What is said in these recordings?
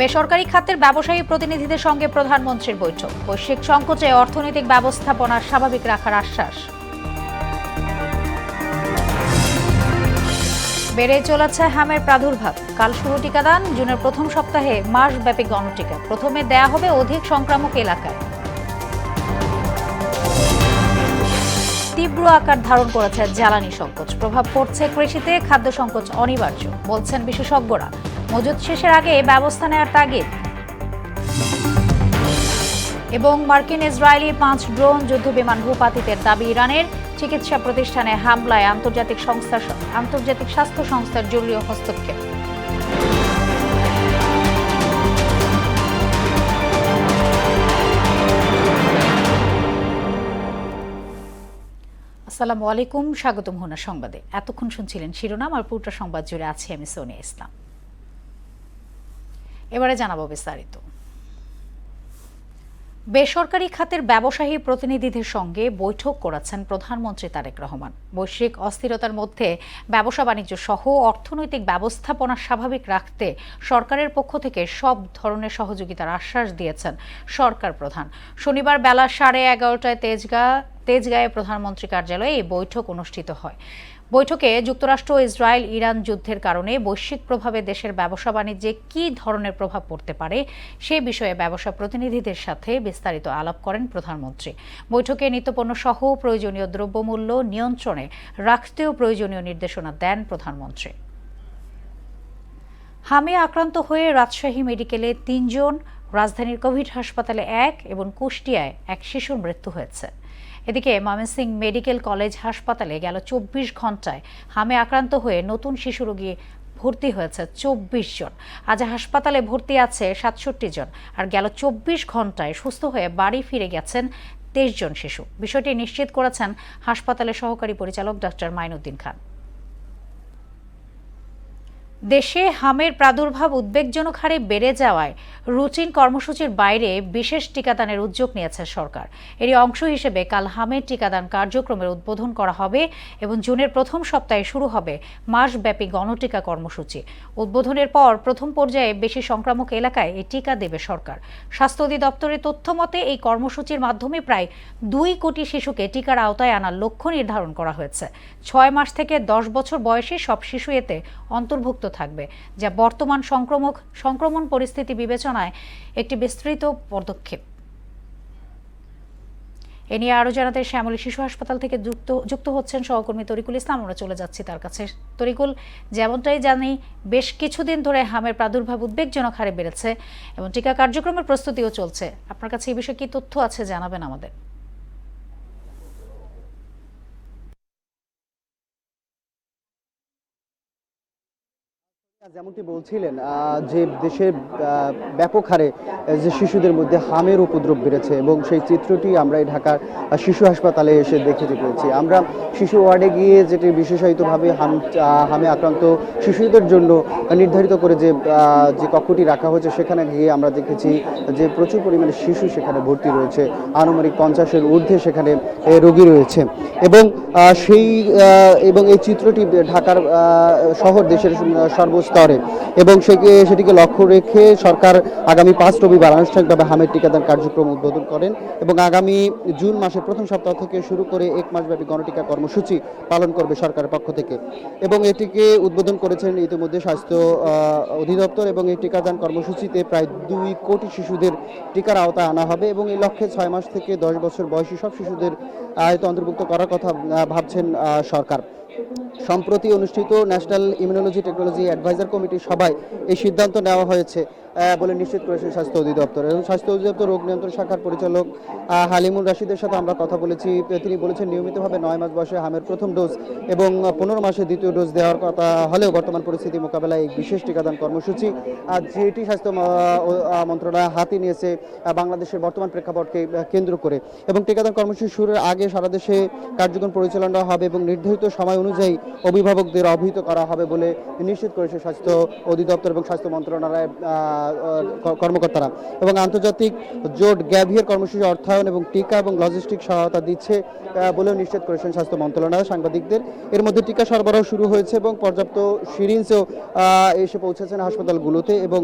বেসরকারি খাতের ব্যবসায়ী প্রতিনিধিদের সঙ্গে প্রধানমন্ত্রীর বৈঠক। বৈশ্বিক সংকটে অর্থনৈতিক ব্যবস্থাপনা স্বাভাবিক রাখার আশ্বাস। বেড়ে চলেছে হামের প্রাদুর্ভাব। কাল শুরু টিকাদান। জুনের প্রথম সপ্তাহে মাসব্যাপী গণটিকা। প্রথমে দেয়া হবে অধিক সংক্রামক এলাকায়। তীব্র আকার ধারণ করেছে জ্বালানি সংকট। প্রভাব পড়ছে কৃষিতে। খাদ্য সংকট অনিবার্য বলছেন বিশেষজ্ঞরা। মজুদ শেষের আগে ব্যবস্থা নেওয়ার তাগিদ। এবং মার্কিন ইসরায়েলি 5 ড্রোন যুদ্ধবিমান ভূপাতিতের দাবি ইরানের। চিকিৎসা প্রতিষ্ঠানে হামলায় আন্তর্জাতিক স্বাস্থ্য সংস্থার জরুরি হস্তক্ষেপ। আসসালামু আলাইকুম, স্বাগতম হোনা সংবাদে। এতক্ষণ শুনছিলেন শিরোনাম, আর পুরো সংবাদ জুড়ে আছি আমি সোনিয়া ইসলাম। এবারে জানাবো বিস্তারিত। বেসরকারি খাতের ব্যবসায়ী প্রতিনিধিদের সঙ্গে বৈঠক করেছেন প্রধানমন্ত্রী তারেক রহমান। বৈশ্বিক অস্থিরতার মধ্যে ব্যবসা বাণিজ্য সহ অর্থনৈতিক ব্যবস্থাপনা স্বাভাবিক রাখতে সরকারের পক্ষ থেকে সব ধরনের সহযোগিতার আশ্বাস দিয়েছেন সরকার প্রধান। শনিবার বেলা 11:30টায় তেজগাঁয়ে প্রধানমন্ত্রী কার্যালয়ে এই বৈঠক অনুষ্ঠিত হয়। বৈঠকে যুক্তরাষ্ট্র ও ইসরায়েল ইরান যুদ্ধের কারণে বৈশ্বিক প্রভাবে দেশের ব্যবসা বাণিজ্যে কী ধরনের প্রভাব পড়তে পারে সে বিষয়ে ব্যবসা প্রতিনিধিদের সাথে বিস্তারিত আলাপ করেন প্রধানমন্ত্রী। বৈঠকে নিত্যপণ্য সহ প্রয়োজনীয় দ্রব্যমূল্য নিয়ন্ত্রণে রাখতেও প্রয়োজনীয় নির্দেশনা দেন প্রধানমন্ত্রী। হামে আক্রান্ত হয়ে রাজশাহী মেডিকেলে 3 জন, রাজধানীর কোভিড হাসপাতালে 1 এবং কুষ্টিয়ায় 1 শিশুর মৃত্যু হয়েছে। এদিকে ময়মনসিংহ মেডিকেল কলেজ হাসপাতালে গেল 24 ঘন্টায় হামে আক্রান্ত হয়ে নতুন শিশু রোগী ভর্তি হয়েছে 24 জন। আজ হাসপাতালে ভর্তি আছে 67 জন, আর গেল 24 ঘন্টায় সুস্থ হয়ে বাড়ি ফিরে গেছেন 23 জন শিশু। বিষয়টি নিশ্চিত করেছেন হাসপাতালের সহকারী পরিচালক ডক্টর মাইনুদ্দিন খান। দেশে হামের প্রাদুর্ভাব উদ্বেগজনক হারে বেড়ে যাওয়ায় রুটিন কর্মসূচির বাইরে বিশেষ টিকাদানের উদ্যোগ নিয়েছে সরকার। এরই অংশ হিসেবে কাল হামের টিকাদান কার্যক্রমের উদ্বোধন করা হবে এবং জুনের প্রথম সপ্তাহে শুরু হবে মাসব্যাপী গণটিকা কর্মসূচি। উদ্বোধনের পর প্রথম পর্যায়ে বেশি সংক্রামক এলাকায় এই টিকা দেবে সরকার। স্বাস্থ্য অধিদপ্তরের তথ্য মতে এই কর্মসূচির মাধ্যমে প্রায় 2 কোটি শিশুকে টিকার আওতায় আনার লক্ষ্য নির্ধারণ করা হয়েছে। 6 মাস থেকে 10 বছর বয়সী সব শিশু এতে অন্তর্ভুক্ত থাকবে, যা বর্তমান সংক্রমণ পরিস্থিতি বিবেচনায় একটি বিস্তৃত পদক্ষেপ। এ নিয়ে আরো জানাতে শ্যামলী শিশু হাসপাতাল থেকে যুক্ত হচ্ছেন সহকর্মী তরিকুল ইসলাম। আমরা চলে যাচ্ছি তার কাছে। তরিকুল, যেমনটাই জানি বেশ কিছুদিন ধরে হামের প্রাদুর্ভাব উদ্বেগজনক হারে বেড়েছে এবং টিকা কার্যক্রমের প্রস্তুতিও চলছে। আপনার কাছে এই বিষয়ে কি তথ্য আছে জানাবেন আমাদের। যেমনটি বলছিলেন যে দেশের ব্যাপক হারে যে শিশুদের মধ্যে হামের উপদ্রব বেড়েছে এবং সেই চিত্রটি আমরা এই ঢাকার শিশু হাসপাতালে এসে দেখতে পেয়েছি। আমরা শিশু ওয়ার্ডে গিয়ে যেটি বিশেষায়িতভাবে হামে আক্রান্ত শিশুদের জন্য নির্ধারিত করে যে কক্ষটি রাখা হয়েছে সেখানে গিয়ে আমরা দেখেছি যে প্রচুর পরিমাণে শিশু সেখানে ভর্তি রয়েছে। আনুমানিক 50-এর ঊর্ধ্বে সেখানে রোগী রয়েছে এবং এই চিত্রটি ঢাকার শহর দেশের সর্বস্তরে এবং সেটিকে লক্ষ্য রেখে সরকার আগামী 5 রবিবার আনুষ্ঠানিকভাবে হামের টিকাদান কার্যক্রম উদ্বোধন করেন এবং আগামী জুন মাসের প্রথম সপ্তাহ থেকে শুরু করে 1 মাসব্যাপী গণটিকা কর্মসূচি পালন করবে সরকারের পক্ষ থেকে। এবং এটিকে উদ্বোধন করেছেন ইতিমধ্যে স্বাস্থ্য অধিদপ্তর এবং এই টিকাদান কর্মসূচিতে প্রায় 2 কোটি শিশুদের টিকার আওতায় আনা হবে এবং এই লক্ষ্যে 6 মাস থেকে 10 বছর বয়সী সব শিশুদের আয়তে অন্তর্ভুক্ত করার কথা ভাবছেন সরকার। সম্প্রতি অনুষ্ঠিত ন্যাশনাল ইমিউনোলজি টেকনোলজি অ্যাডভাইজার কমিটির সভায় এই সিদ্ধান্ত নেওয়া হয়েছে বলে নিশ্চিত করেছে স্বাস্থ্য অধিদপ্তর। এবং স্বাস্থ্য অধিদপ্তর রোগ নিয়ন্ত্রণ শাখার পরিচালক হালিমুর রাশিদের সাথে আমরা কথা বলেছি। তিনি বলেছেন নিয়মিতভাবে 9 মাস বয়সে হামের প্রথম ডোজ এবং 15 মাসে দ্বিতীয় ডোজ দেওয়ার কথা হলেও বর্তমান পরিস্থিতি মোকাবেলায় এই বিশেষ টিকাদান কর্মসূচি যেটি স্বাস্থ্য মন্ত্রণালয় হাতে নিয়েছে বাংলাদেশের বর্তমান প্রেক্ষাপটকে কেন্দ্র করে। এবং টিকাদান কর্মসূচি শুরুর আগে সারা দেশে কার্যক্রম পরিচালনা হবে এবং নির্ধারিত সময় অনুযায়ী অভিভাবকদের অবহিত করা হবে বলে নিশ্চিত করেছে স্বাস্থ্য অধিদপ্তর এবং স্বাস্থ্য মন্ত্রণালয়ের কর্মকর্তারা এবং আন্তর্জাতিক জোট গ্যাভিয়ার কর্মসূচি অর্থায়ন এবং টিকা এবং লজিস্টিক সহায়তা দিচ্ছে বলেও নিশ্চিত করেছেন স্বাস্থ্য মন্ত্রণালয় সাংবাদিকদের। এর মধ্যে টিকা সরবরাহ শুরু হয়েছে এবং পর্যাপ্ত সিরিঞ্জও এসে পৌঁছেছেন হাসপাতালগুলোতে এবং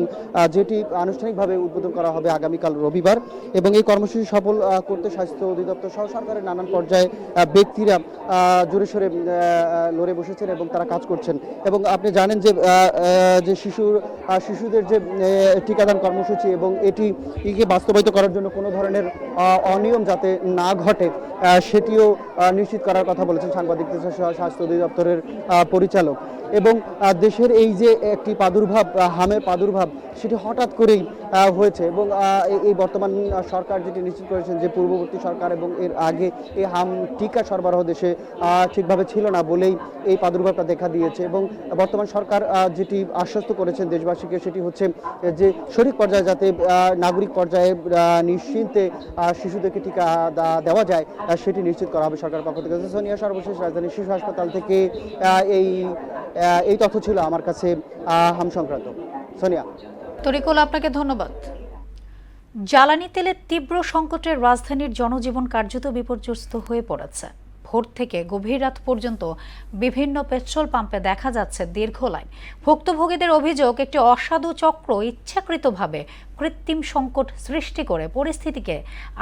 যেটি আনুষ্ঠানিকভাবে উদ্বোধন করা হবে আগামীকাল রবিবার। এবং এই কর্মসূচি সফল করতে স্বাস্থ্য অধিদপ্তর সহ সরকারের নানান পর্যায়ে ব্যক্তিরা জোরে সোরে লড়ে বসেছেন এবং তারা কাজ করছেন। এবং আপনি জানেন যে শিশুদের যে টিকাদান কর্মসূচি এবং এটিকে বাস্তবায়িত করার জন্য কোনো ধরনের অনিয়ম যাতে না ঘটে সেটিও নিশ্চিত করার কথা বলেছেন সাংবাদিকদের স্বাস্থ্য অধিদপ্তরের পরিচালক। এবং দেশের এই যে একটি প্রাদুর্ভাব হামের প্রাদুর্ভাব সেটি হঠাৎ করেই হয়েছে এবং এই বর্তমান সরকার যেটি নিশ্চিত করেছেন যে পূর্ববর্তী সরকার এবং এর আগে এই হাম টিকা সরবরাহ দেশে ঠিকভাবে ছিল না বলেই এই প্রাদুর্ভাবটা দেখা দিয়েছে। এবং বর্তমান সরকার যেটি আশ্বস্ত করেছেন দেশবাসীকে সেটি হচ্ছে যে সঠিক পর্যায়ে যাতে নাগরিক পর্যায়ে নিশ্চিন্তে শিশুদেরকে টিকা দেওয়া যায় সেটি নিশ্চিত করা হবে সরকারের পক্ষ থেকে। সোনিয়া, সর্বশেষ রাজধানী শিশু হাসপাতাল থেকে এই তথ্য ছিল আমার কাছে হাম সংক্রান্ত। সোনিয়া। তরিকুল, আপনাকে ধন্যবাদ। জ্বালানি তেলের তীব্র সংকটের রাজধানীর জনজীবন কার্যত বিপর্যস্ত হয়ে পড়েছে। ভোর থেকে গভীর রাত পর্যন্ত বিভিন্ন পেট্রোল পাম্পে দেখা যাচ্ছে দীর্ঘ লাইন। ভুক্তভোগীদের অভিযোগ, একটি অসাধু চক্র ইচ্ছাকৃতভাবে কৃত্রিম সংকট সৃষ্টি করে পরিস্থিতিকে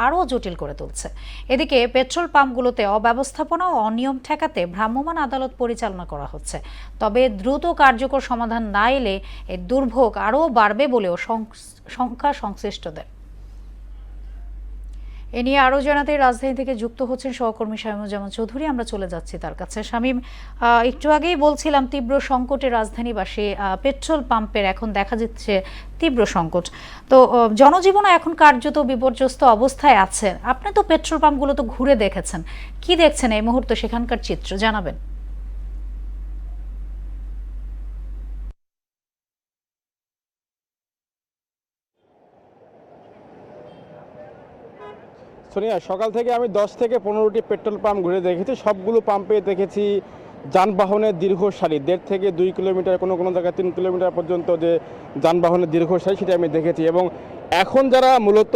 আরও জটিল করে তুলছে। এদিকে পেট্রোল পাম্পগুলোতে অব্যবস্থাপনা ও অনিয়ম ঠেকাতে ভ্রাম্যমাণ আদালত পরিচালনা করা হচ্ছে। তবে দ্রুত কার্যকর সমাধান না এলে এই দুর্ভোগ আরও বাড়বে বলেও শঙ্কা সংশ্লিষ্টদের। এ নিয়ে আরও জানাতে রাজধানী থেকে যুক্ত হচ্ছেন সহকর্মী শামীমুজ্জামান চৌধুরী। আমরা চলে যাচ্ছি তার কাছে। শামীম, একটু আগেই বলছিলাম তীব্র সংকটে রাজধানীবাসী, পেট্রোল পাম্পের এখন দেখা যাচ্ছে তীব্র সংকট। তো জনজীবনও এখন কার্যত বিপর্যস্ত অবস্থায় আছে। আপনি তো পেট্রোল পাম্পগুলো তো ঘুরে দেখেছেন, কি দেখছেন এই মুহূর্তে সেখানকার চিত্র জানাবেন? সোনিয়া, সকাল থেকে আমি 10 থেকে 15টি পেট্রোল পাম্প ঘুরে দেখেছি। সবগুলো পাম্পে দেখেছি যানবাহনের দীর্ঘ সারি, 1.5 থেকে 2 কিলোমিটার, কোনো কোনো জায়গায় 3 কিলোমিটার পর্যন্ত যে যানবাহনের দীর্ঘ সারি সেটা আমি দেখেছি। এবং এখন যারা মূলত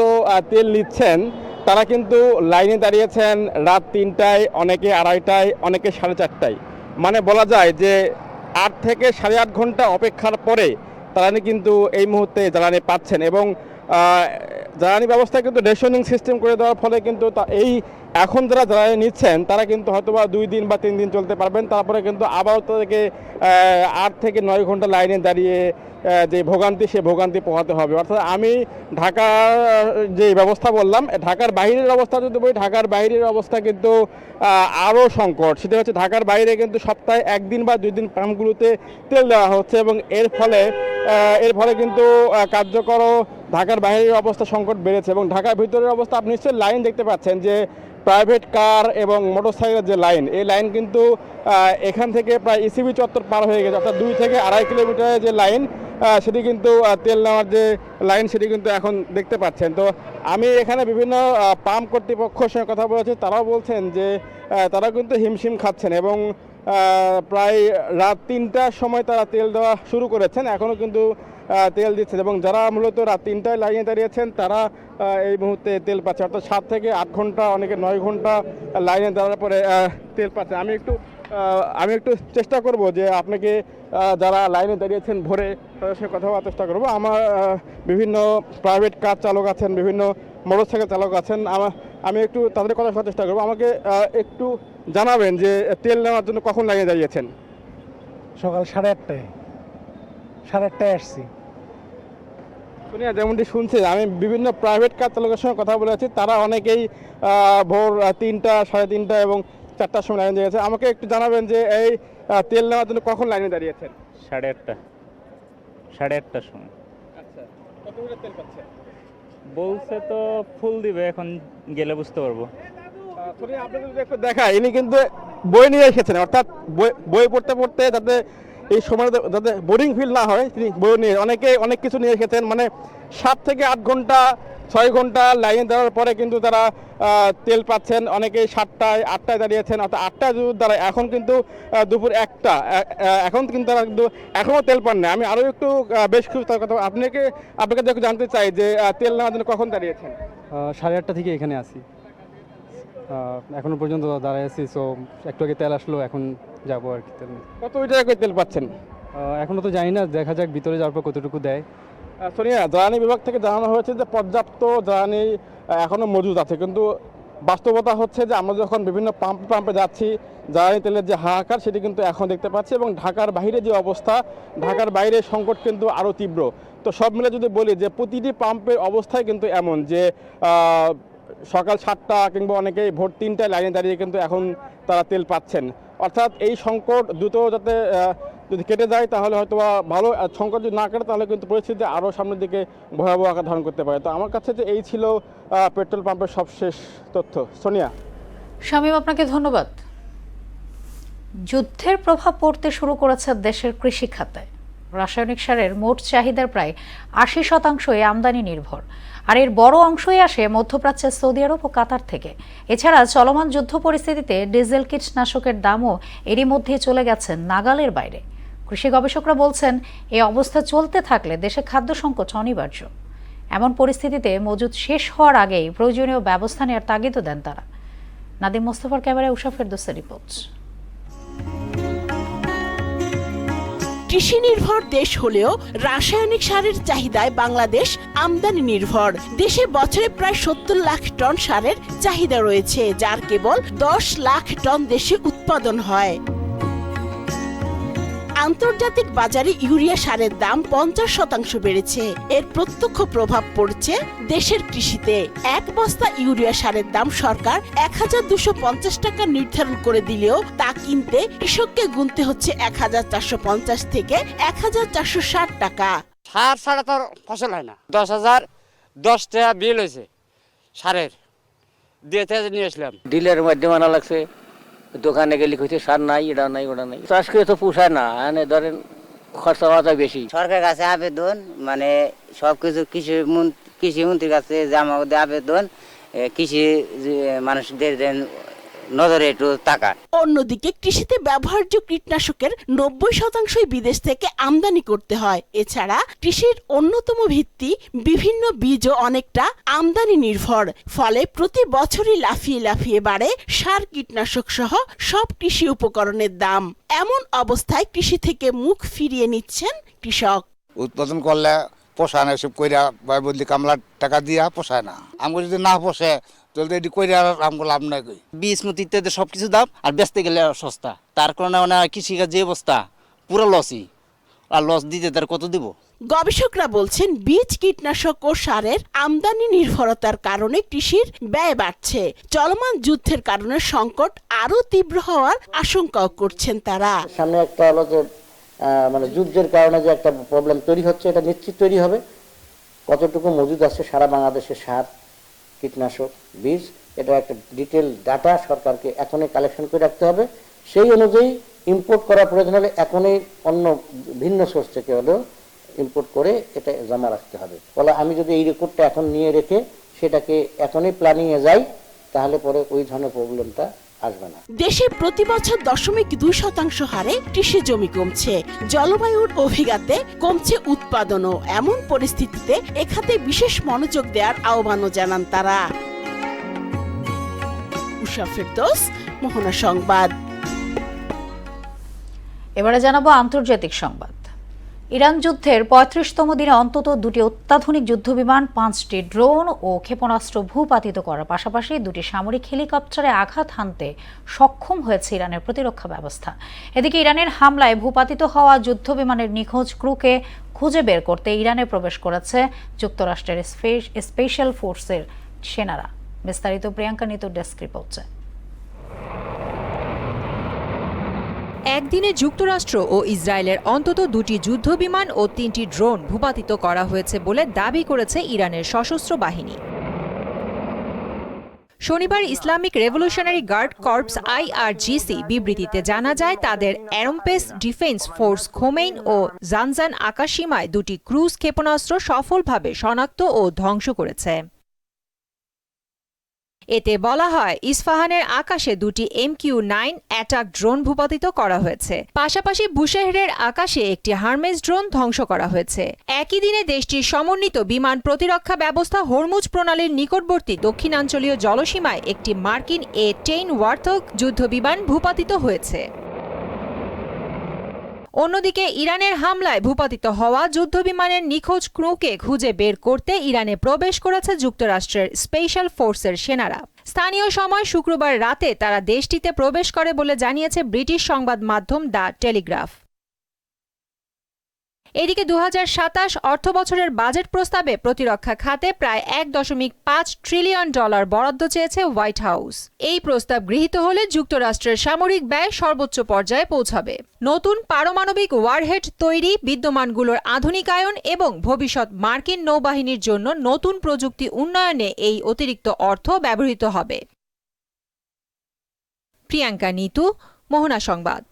তেল নিচ্ছেন তারা কিন্তু লাইনে দাঁড়িয়েছেন রাত 3টায়, অনেকে 2:30টায়, অনেকে 4:30টায়। মানে বলা যায় যে 8 থেকে 8.5 ঘন্টা অপেক্ষার পরে তারা কিন্তু এই মুহূর্তে জ্বালানি পাচ্ছেন। এবং জ্বালানি ব্যবস্থায় কিন্তু রেশনিং সিস্টেম করে দেওয়ার ফলে কিন্তু এই এখন যারা জ্বালানি নিচ্ছেন তারা কিন্তু হয়তোবা 2 দিন বা 3 দিন চলতে পারবেন। তারপরে কিন্তু আবার তাদেরকে 8 থেকে 9 ঘন্টা লাইনে দাঁড়িয়ে যে ভোগান্তি, সে ভোগান্তি পোহাতে হবে। অর্থাৎ আমি ঢাকার যে ব্যবস্থা বললাম, ঢাকার বাইরের অবস্থা যদি বলি, ঢাকার বাইরের অবস্থা কিন্তু আরও সংকট। সেটা হচ্ছে ঢাকার বাইরে কিন্তু সপ্তাহে 1 দিন বা 2 দিন পাম্পগুলোতে তেল দেওয়া হচ্ছে এবং এর ফলে কিন্তু কার্যকর ঢাকার বাইরের অবস্থা সংকট বেড়েছে। এবং ঢাকার ভিতরের অবস্থা আপনি নিশ্চয়ই লাইন দেখতে পাচ্ছেন যে প্রাইভেট কার এবং মোটরসাইকেলের যে লাইন, এই লাইন কিন্তু এখান থেকে প্রায় ইসিবি চত্বর পার হয়ে গেছে। অর্থাৎ 2 থেকে 2.5 কিলোমিটারের যে লাইন, সেটি কিন্তু তেল নেওয়ার যে লাইন সেটি কিন্তু এখন দেখতে পাচ্ছেন। তো আমি এখানে বিভিন্ন পাম্প কর্তৃপক্ষের সঙ্গে কথা বলেছি, তারাও বলছেন যে তারা কিন্তু হিমশিম খাচ্ছেন এবং প্রায় রাত 3টার সময় তারা তেল দেওয়া শুরু করেছেন, এখনও কিন্তু তেল দিচ্ছেন। এবং যারা মূলত রাত 3টায় লাইনে দাঁড়িয়েছেন তারা এই মুহূর্তে তেল পাচ্ছে। অর্থাৎ 7 থেকে 8 ঘন্টা, অনেকে 9 ঘন্টা লাইনে দাঁড়ার পরে তেল পাচ্ছে। আমি একটু চেষ্টা করব যে আপনাকে যারা লাইনে দাঁড়িয়েছেন ভোরে তাদের সঙ্গে কথা বলার চেষ্টা করব। আমার বিভিন্ন প্রাইভেট কার চালক আছেন, বিভিন্ন মোটরসাইকেল চালক আছেন, আমি একটু তাদের কথা শোনার চেষ্টা করব। আমাকে একটু জানাবেন যে তেল নেওয়ার জন্য কখন লাইনে দাঁড়িয়েছেন? সকাল 8:30টায়, 8:30টায় আসছি। শুনিয়া, যেমনটি শুনছি, আমি বিভিন্ন প্রাইভেট কার চালকের সঙ্গে কথা বলেছি, তারা অনেকেই ভোর 3টা, 3:30 এবং 4টার সময় লাইনে দাঁড়িয়েছে। আমাকে একটু জানাবেন যে এই তেল নেওয়ার জন্য কখন লাইনে দাঁড়িয়েছেন? 8:30টার সময়। আচ্ছা, কত লিটার তেল পাচ্ছেন? বলছে তো ফুল দিবে, এখন গেলে বুঝতে পারবো। আপনাদের যদি একটু দেখা, ইনি কিন্তু বই নিয়ে এসেছেন, অর্থাৎ বই পড়তে পড়তে যাতে এই সময় যাতে বোরিং ফিল না হয় তিনি বই নিয়ে অনেক কিছু নিয়ে এসেছেন। মানে 7 থেকে 8 ঘন্টা 6 ঘন্টা লাইনে দেওয়ার পরে কিন্তু তারা তেল পাচ্ছেন। অনেকেই 7টায় 8টায় দাঁড়িয়েছেন, অর্থাৎ 8টায় যদি দাঁড়ায় এখন কিন্তু দুপুর 1টা, এখন কিন্তু তারা কিন্তু এখনও তেল পান না। আমি আরও একটু বেশ কিছু কথা আপনাকে একটু জানতে চাই যে তেল নেওয়ার জন্য কখন দাঁড়িয়েছেন? 8:30 থেকে এখানে আসি, এখনো পর্যন্ত দাঁড়ায় আছি। সো একটু আগে তেল আসলো, এখন যাবো আর কি। তেল কত টাকা করে তেল পাচ্ছেন? এখনো তো জানি না, দেখা যাক ভিতরে যাওয়ার পর কতটুকু দেয়। সোনিয়া, জ্বালানি বিভাগ থেকে জানানো হয়েছে যে পর্যাপ্ত জ্বালানি এখনও মজুদ আছে, কিন্তু বাস্তবতা হচ্ছে যে আমরা যখন বিভিন্ন পাম্পে যাচ্ছি জ্বালানি তেলের যে হাহাকার সেটি কিন্তু এখন দেখতে পাচ্ছি। এবং ঢাকার বাইরে যে অবস্থা, ঢাকার বাইরে সংকট কিন্তু আরও তীব্র। তো সব মিলে যদি বলি যে প্রতিটি পাম্পের অবস্থায় কিন্তু এমন যে সকাল 7টা কিংবা অনেকেই ভোর 3টায় লাইনে দাঁড়িয়ে কিন্তু এখন তারা তেল পাচ্ছেন। অর্থাৎ এই সংকট দ্রুত যাতে যদি কেটে যায় তাহলে হয়তো ভালো, সংকট যদি না কাটে তাহলে কিন্তু পরিস্থিতি আরও সামনের দিকে ভয়াবহ আকার ধারণ করতে পারে। তো আমার কাছে যে এই ছিল পেট্রোল পাম্পের সবশেষ তথ্য। সোনিয়া। শামীম, আপনাকে ধন্যবাদ। যুদ্ধের প্রভাব পড়তে শুরু করেছে দেশের কৃষি খাতে। রাসায়নিক সারের মোট চাহিদার প্রায় 80% আমদানি নির্ভর, আর এর বড় অংশই আসে মধ্যপ্রাচ্যের সৌদি আরব ও কাতার থেকে। এছাড়া চলমান যুদ্ধ পরিস্থিতিতে ডিজেল কীটনাশকের দামও এরই মধ্যে চলে গেছে নাগালের বাইরে। কৃষি গবেষকরা বলছেন, এই অবস্থা চলতে থাকলে দেশে খাদ্য সংকট অনিবার্য। এমন পরিস্থিতিতে মজুদ শেষ হওয়ার আগেই প্রয়োজনীয় ব্যবস্থা নেওয়ার তাগিদও দেন তারা। নাদিম মোস্তফার ক্যামেরায় উষা ফেরদৌসের রিপোর্ট। কৃষি নির্ভর দেশ হলেও রাসায়নিক সারের চাহিদায় বাংলাদেশ আমদানি নির্ভর। দেশে বছরে প্রায় 70 লাখ টন সারের চাহিদা রয়েছে, যার কেবল 10 লাখ টন দেশে উৎপাদন হয়। আন্তর্জাতিক বাজারে ইউরিয়া সারের দাম 50% বেড়েছে। এর প্রত্যক্ষ প্রভাব পড়ছে দেশের কৃষিতে। 1 বস্তা ইউরিয়া সারের দাম সরকার 1250 টাকা নির্ধারণ করে দিলেও তা কিনতে কৃষককে গুনতে হচ্ছে 1450 থেকে 1460 টাকা। সার ছাড়া তো ফসল হয় না। 10,010 টাকা বিল হয়েছে সারের, দিয়ে নিয়ে আসলাম। ডিলের মাধ্যমে আনা লাগছে, দোকানে গেলে কইছে সার নাই, এটা নাই, ওটা নাই। চাষ করে তো পোষায় না, এনে ধরেন খরচা বেশি। সরকারের কাছে আবেদন, মানে সবকিছু কৃষি মন্ত্রীর কাছে জামা আবেদন, কৃষি মানুষদের নজরে একটু তাকা। অন্যদিকে কৃষিতে ব্যবহার্য কীটনাশকের 90% বিদেশ থেকে আমদানি করতে হয়। এছাড়া কৃষির অন্যতম ভিত্তি বিভিন্ন বীজও অনেকটা আমদানি নির্ভর। ফলে প্রতি বছরই লাফিয়ে বাড়ে সার, কীটনাশক সহ সব কৃষি উপকরণের দাম। এমন অবস্থায় কৃষি থেকে মুখ ফিরিয়ে নিচ্ছেন কৃষক। উৎপাদন করলে পোষায় না, এসব কইরা বা বদলি কামলার টাকা দিয়া পোষায় না। আমি যদি না পোষে তাহলে এটি কইরা আমগুলো লাভ নাই। কই বীজ মতো ইত্যাদি সবকিছু দাম, আর বেচতে গেলে সস্তা। তার কারণে মানে কৃষিকাজ যে অবস্থা, পুরো লসই। আর লস দিতে তার কত দিব? গবেষকরা বলছেন, বীজ, কীটনাশক ও সারের আমদানি নির্ভরতার কারণে কৃষির ব্যয় বাড়ছে। চলমান যুদ্ধের কারণে সংকট আরো তীব্র হওয়ার আশঙ্কাও করছেন তারা। সামনে একটা হলো যে মানে যুদ্ধের কারণে যে একটা প্রবলেম তৈরি হচ্ছে, এটা নিশ্চিত তৈরি হবে। কতটুকু মজুদ আছে সারা বাংলাদেশের সার, কীটনাশক, বীজ, এটা একটা ডিটেল ডাটা সরকারকে এখনই কালেকশন করে রাখতে হবে। সেই অনুযায়ী ইম্পোর্ট করার প্রয়োজন হলে এখনই অন্য ভিন্ন সোর্স থেকে হলেও ইম্পোর্ট করে এটা জমা রাখতে হবে। ফলে আমি যদি এই রেকর্ডটা এখন নিয়ে রেখে সেটাকে এখনই প্ল্যানিংয়ে যাই, তাহলে পরে ওই ধরনের প্রবলেমটা আসবে না। দেশে প্রতি বছর 0.2% হারে কৃষি জমি কমছে। জলবায়ুর অভিঘাতে কমছে উৎপাদনও। এমন পরিস্থিতিতে এখাতে বিশেষ মনোযোগ দেওয়ার আহ্বানও জানান তারা। উষা ফেরদৌস, মোহনা সংবাদ। এবারে জানাবো আন্তর্জাতিক সংবাদ। ইরান যুদ্ধের 35তম দিনে অন্তত 2টি অত্যাধুনিক যুদ্ধবিমান, 5টি ড্রোন ও ক্ষেপণাস্ত্র ভূপাতিত করার পাশাপাশি 2টি সামরিক হেলিকপ্টারে আঘাত হানতে সক্ষম হয়েছে ইরানের প্রতিরক্ষা ব্যবস্থা। এদিকে ইরানের হামলায় ভূপাতিত হওয়া যুদ্ধবিমানের নিখোঁজ ক্রুকে খুঁজে বের করতে ইরানে প্রবেশ করেছে যুক্তরাষ্ট্রের স্পেশাল ফোর্সের সেনারা। বিস্তারিত প্রিয়াঙ্কা নিতুর ডেস্ক রিপোর্টে। একদিনে যুক্তরাষ্ট্র ও ইসরায়েলের অন্তত 2টি যুদ্ধবিমান ও 3টি ড্রোন ভূপাতিত করা হয়েছে বলে দাবি করেছে ইরানের সশস্ত্র বাহিনী। শনিবার Islamic Revolutionary Guard Corps IRGC বিবৃতিতে জানা যায় তাদের অ্যারোস্পেস ডিফেন্স ফোর্স খোমেইন ও জানজান আকাশসীমায় দুটি ক্রুজ ক্ষেপণাস্ত্র সফলভাবে শনাক্ত ও ধ্বংস করেছে। এতে বলা হয় ইস্পাহানের আকাশে দুটি MQ-9 অ্যাটাক ড্রোন ভূপাতিত করা হয়েছে। পাশাপাশি বুশেহরের আকাশে একটি হারমেস ড্রোন ধ্বংস করা হয়েছে। একই দিনে দেশটির সমন্বিত বিমান প্রতিরক্ষা ব্যবস্থা হরমুজ প্রণালীর নিকটবর্তী দক্ষিণাঞ্চলীয় জলসীমায় একটি মার্কিন A-10 ওয়ার্থগ যুদ্ধবিমান ভূপাতিত হয়েছে। অন্যদিকে ইরানের হামলায় ভূপাতিত হওয়া যুদ্ধবিমানের নিখোঁজ ক্রুকে খুঁজে বের করতে ইরানে প্রবেশ করেছে যুক্তরাষ্ট্রের স্পেশাল ফোর্সের সেনারা। স্থানীয় সময় শুক্রবার রাতে তারা দেশটিতে প্রবেশ করে বলে জানিয়েছে ব্রিটিশ সংবাদ মাধ্যম দ্য টেলিগ্রাফ। এদিকে 2027 অর্থবছরের বাজেট প্রস্তাবে প্রতিরক্ষা খাতে প্রায় $1.5 ট্রিলিয়ন বরাদ্দ চেয়েছে হোয়াইট হাউস। এই প্রস্তাব গৃহীত হলে যুক্তরাষ্ট্রের সামরিক ব্যয় সর্বোচ্চ পর্যায়ে পৌঁছাবে। নতুন পারমাণবিক ওয়ারহেড তৈরি, বিদ্যমানগুলোর আধুনিকায়ন এবং ভবিষ্যৎ মার্কিন নৌবাহিনীর জন্য নতুন প্রযুক্তি উন্নয়নে এই অতিরিক্ত অর্থ ব্যবহৃত হবে। প্রিয়াঙ্কা নিতু, মোহনা সংবাদ।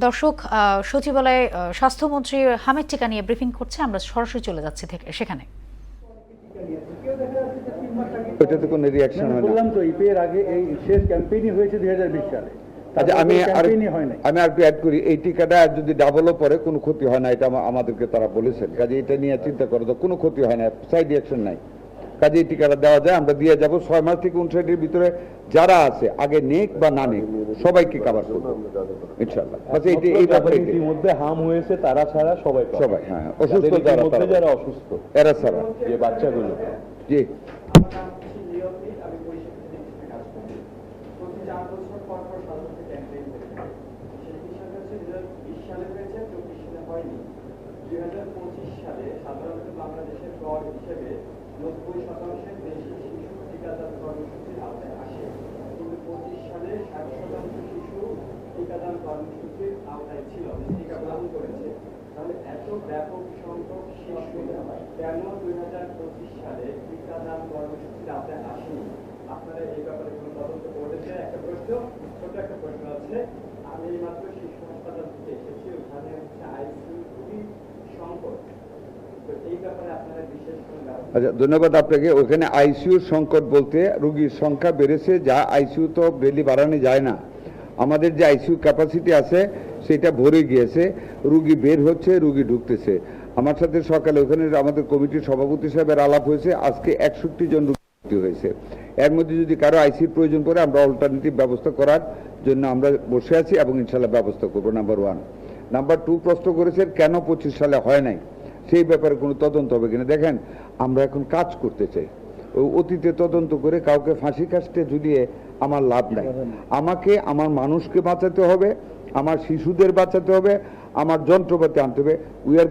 দর্শক, সচিবালয়ে স্বাস্থ্যমন্ত্রী হামিদ টিকা নিয়ে ব্রিফিং করছে, আমরা সরাসরি চলে যাচ্ছি সেখানে। ওটাতে কোনো রিঅ্যাকশন হয় না। বললাম তো ইপিএর আগে এই শেষ ক্যাম্পেইনই হয়েছে 2020 সালে। আচ্ছা, আমি আর একটু অ্যাড করি, এই টিকাটা যদি ডাবলও পরে কোনো ক্ষতি হয় না, এটা আমাদেরকে তারা বলেছেন। কাজে এটা নিয়ে চিন্তা করো তো, কোনো ক্ষতি হয় না, সাইড রিঅ্যাকশন নাই। কাজে এই টিকাটা দেওয়া যায়, আমরা দিয়ে যাব। 6 মাস থেকে 59 ভিতরে যারা আছে, আগে নেক বা না নেক, সবাইকে কভার করব ইনশাআল্লাহ। বাস এই ব্যাপারে ইতিমধ্যে হার্ম হয়েছে তারা ছাড়া সবাই, হ্যাঁ, অসুস্থ যারা অসুস্থ এরা ছাড়া, যে বাচ্চাগুলো। জি, আচ্ছা, ধন্যবাদ আপনাকে। ওখানে আইসিইউর সংকট বলতে রোগীর সংখ্যা বেড়েছে, যা আইসিইউ তো ডেলি বাড়ানো যায় না। আমাদের যে আইসিইউ ক্যাপাসিটি আছে সেটা ভরে গিয়েছে, রুগী বের হচ্ছে, রুগী ঢুকতেছে। আমার সাথে সকালে ওখানে আমাদের কমিটির সভাপতি সাহেবের আলাপ হয়েছে, আজকে 61 জন রুগী হয়েছে। এর মধ্যে যদি কারো আইসিইউর প্রয়োজন পড়ে আমরা অল্টারনেটিভ ব্যবস্থা করার জন্য আমরা বসে আছি এবং ইনশাল্লাহ ব্যবস্থা করবো। নাম্বার 1। নাম্বার 2, প্রশ্ন করেছেন কেন 25 সালে হয় নাই, সেই ব্যাপারে কোনো তদন্ত হবে কিনা। দেখেন, আমরা এখন কাজ করতে চাই, অতীতে তদন্ত করে কাউকে ফাঁসি কাস্টে ঝুলিয়ে আমার লাভ নাই। আমাকে আমার মানুষকে বাঁচাতে হবে, আমার শিশুদের বাঁচাতে হবে, আমার যন্ত্রপাতি আনতে হবে। We are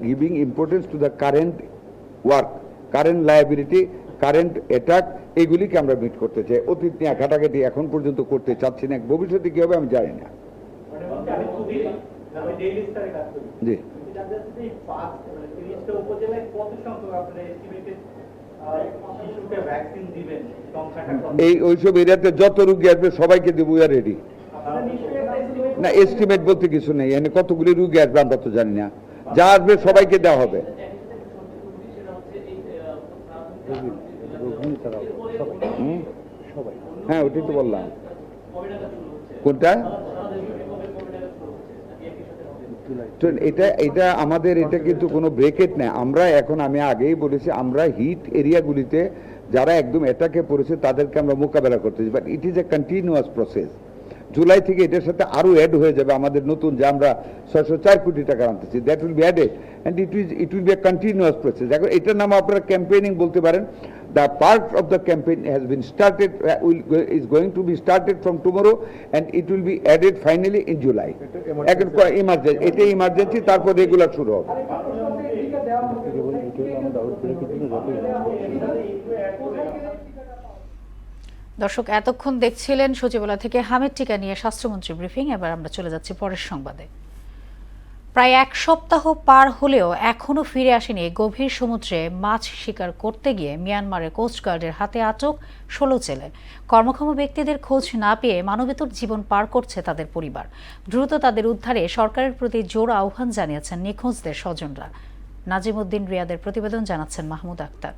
giving importance to the current work, current liability, current attack, এগুলিকে আমরা মিট করতে চাই। অতীত নিয়ে ঘাটাঘাটি এখন পর্যন্ত করতে চাচ্ছি না, ভবিষ্যতে কি হবে আমি জানি না। জি, এই ওইসব এরিয়াতে যত রোগী আসবে সবাইকে দেবো, উই আর রেডি। না, এস্টিমেট বলতে কিছু নেই, এখানে কতগুলি রোগী আসবে আমরা তো জানি না, যা আসবে সবাইকে দেওয়া হবে। হ্যাঁ, ওটাই তো বললাম। কোনটা? এটা আমাদের, এটা কিন্তু কোনো ব্রেকেট নেই। আমরা এখন, আমি আগেই বলেছি, আমরা হিট এরিয়াগুলিতে যারা একদম অ্যাটাকে পড়েছে তাদেরকে আমরা মোকাবেলা করতেছি, but it is a continuous process. July থেকে এটার সাথে আরো অ্যাড হয়ে যাবে আমাদের নতুন, যে আমরা 604 কোটি টাকা আনতেছি, that will be added and it will be a continuous process. এখন এটার নাম আপনারা ক্যাম্পেইনিং বলতে পারেন। The part of the campaign has been started, is going to be started from tomorrow and it will be added finally in July. এখন emergency, এটা emergency, তারপর regular শুরু হবে। দর্শক, এতক্ষণ দেখছিলেন সচিবালয় থেকে হামিদ টিকা নিয়ে স্বাস্থ্যমন্ত্রী ব্রিফিং। এবার আমরা চলে যাচ্ছি পরের সংবাদে। প্রায় এক সপ্তাহ পার হলেও এখনও ফিরে আসেনি গভীর সমুদ্রে মাছ শিকার করতে গিয়ে মিয়ানমারের কোস্টগার্ডের হাতে আটক 16 জেলে। কর্মক্ষম ব্যক্তিদের খোঁজ না পেয়ে মানবেতর জীবন পার করছে তাদের পরিবার। দ্রুত তাদের উদ্ধারে সরকারের প্রতি জোর আহ্বান জানিয়েছেন নিখোঁজদের স্বজনরা। নাজিমউদ্দিন রিয়াদের প্রতিবেদন জানাচ্ছেন মাহমুদ আক্তার।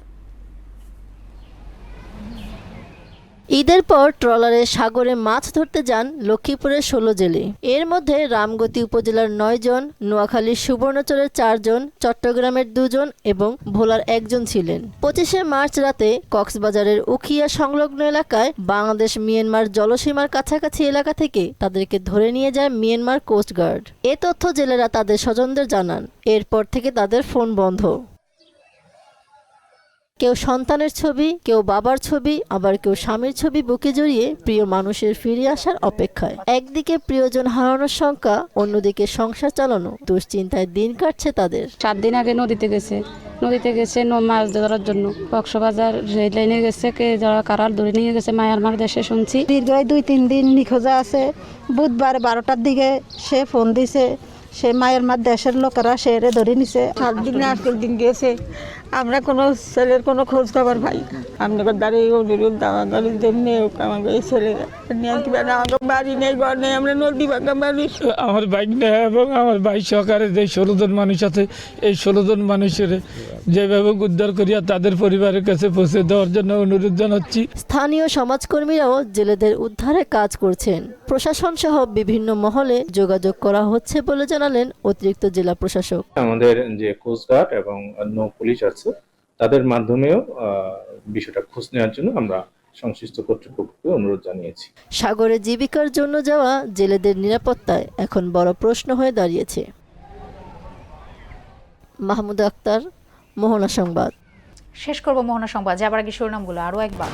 ঈদের পর ট্রলারে সাগরে মাছ ধরতে যান লক্ষ্মীপুরের 16 জেলে। এর মধ্যে রামগতি উপজেলার 9 জন, নোয়াখালীর সুবর্ণচরের 4 জন, চট্টগ্রামের 2 জন এবং ভোলার 1 জন ছিলেন। 25শে মার্চ রাতে কক্সবাজারের উখিয়া সংলগ্ন এলাকায় বাংলাদেশ মিয়ানমার জলসীমার কাছাকাছি এলাকা থেকে তাদেরকে ধরে নিয়ে যায় মিয়ানমার কোস্টগার্ড। এ তথ্য জেলেরা তাদের স্বজনদের জানান। এরপর থেকে তাদের ফোন বন্ধ। কেউ সন্তানের ছবি, কেউ বাবার ছবি, আবার কেউ স্বামীর ছবি বুকে জড়িয়ে প্রিয় মানুষের ফিরে আসার অপেক্ষায়। একদিকে প্রিয়জন হারানোর শঙ্কা, অন্যদিকে সংসার চালানো দুশ্চিন্তায় দিন কাটছে তাদের। 4 দিন আগে নদীতে গেছে মাছ ধরার জন্য। কক্সবাজার রেল লাইনে গেছে, কে যারা কারার ধরে নিয়ে গেছে মায়ানমার দেশে শুনছি। দীর্ঘ 2-3 দিন নিখোঁজা আছে। বুধবার 12টার দিকে সে ফোন দিছে, সে মায়ানমার দেশের লোকেরা সে ধরে নিছে। 7 দিন আজকের দিন গেছে, আমরা কোনো ছেলের কোনো খোঁজ খবর পাই। আপনাদের দাঁড়িয়ে অনুরোধ দাঁড়ি যেমনি আমাকে এই ছেলেরা আমাকে বাড়ি নেই, ঘর নেই, আমরা নদী ভাঙা মানুষ। আমার বাইক নেই এবং আমার বাইক সহকারে যে 16 জন মানুষ আছে, এই 16 জন মানুষের যেভাবে উদ্ধার করিয়া তাদের পরিবারের কাছে পৌঁছে দেওয়ার জন্য অনুরোধ জানাচ্ছি। স্থানীয় সমাজকর্মীরাও জেলেদের উদ্ধারে কাজ করছেন। প্রশাসন সহ বিভিন্ন মহলে যোগাযোগ করা হচ্ছে বলে জানালেন অতিরিক্ত জেলা প্রশাসক। আমাদের যে কোস্টগার্ড এবং নৌ পুলিশ আছে তাদের মাধ্যমেও বিষয়টা খোঁজ নেওয়ার জন্য আমরা সংশ্লিষ্ট কর্তৃপক্ষকে অনুরোধ জানিয়েছি। সাগরে জীবিকার জন্য যাওয়া জেলেদের নিরাপত্তায় এখন বড় প্রশ্ন হয়ে দাঁড়িয়েছে। মাহমুদ আক্তার, মোহনা সংবাদ। শেষ করব মোহনা সংবাদ, যাবার আগে শিরোনামগুলো আরও একবার।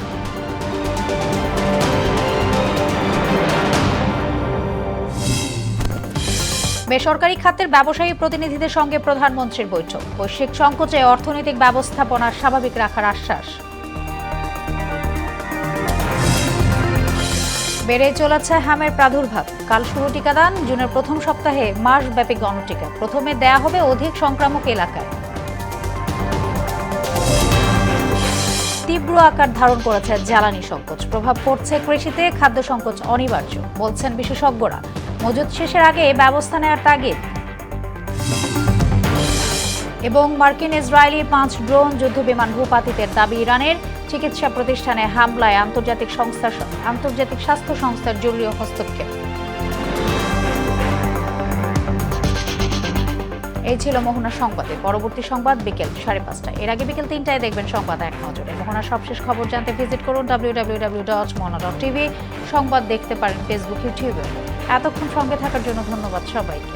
বেসরকারি খাতের ব্যবসায়ী প্রতিনিধিদের সঙ্গে প্রধানমন্ত্রীর বৈঠক। বৈশ্বিক সংকটে অর্থনৈতিক ব্যবস্থাপনা স্বাভাবিক রাখার আশ্বাস। বেড়ে চলেছে হামের প্রাদুর্ভাব। কাল শুরু টিকাদান। জুনের প্রথম সপ্তাহে মাসব্যাপী গণটিকা। প্রথমে দেয়া হবে অধিক সংক্রামক এলাকায়। তীব্র আকার ধারণ করেছে জ্বালানি সংকট। প্রভাব পড়ছে কৃষিতে, খাদ্য সংকট অনিবার্য বলছেন বিশেষজ্ঞরা। মজুদ শেষের আগে ব্যবস্থা নেওয়ার তাগিদ। এবং মার্কিন ইসরায়েলি 5 ড্রোন যুদ্ধবিমান ভূপাতিতের দাবি ইরানের। চিকিৎসা প্রতিষ্ঠানে হামলায় আন্তর্জাতিক স্বাস্থ্য সংস্থার জরুরি হস্তক্ষেপ। এই ছিল মোহনা সংবাদে। পরবর্তী সংবাদ বিকেল 5:30টায়। এর আগে বিকেল 3টায় দেখবেন সংবাদ এক নজরে। মোহনার সবশেষ খবর জানতে ভিজিট করুন www.mohana.tv। সংবাদ দেখতে পারেন ফেসবুক, ইউটিউবে। এতক্ষণ সঙ্গে থাকার জন্য ধন্যবাদ সবাইকে।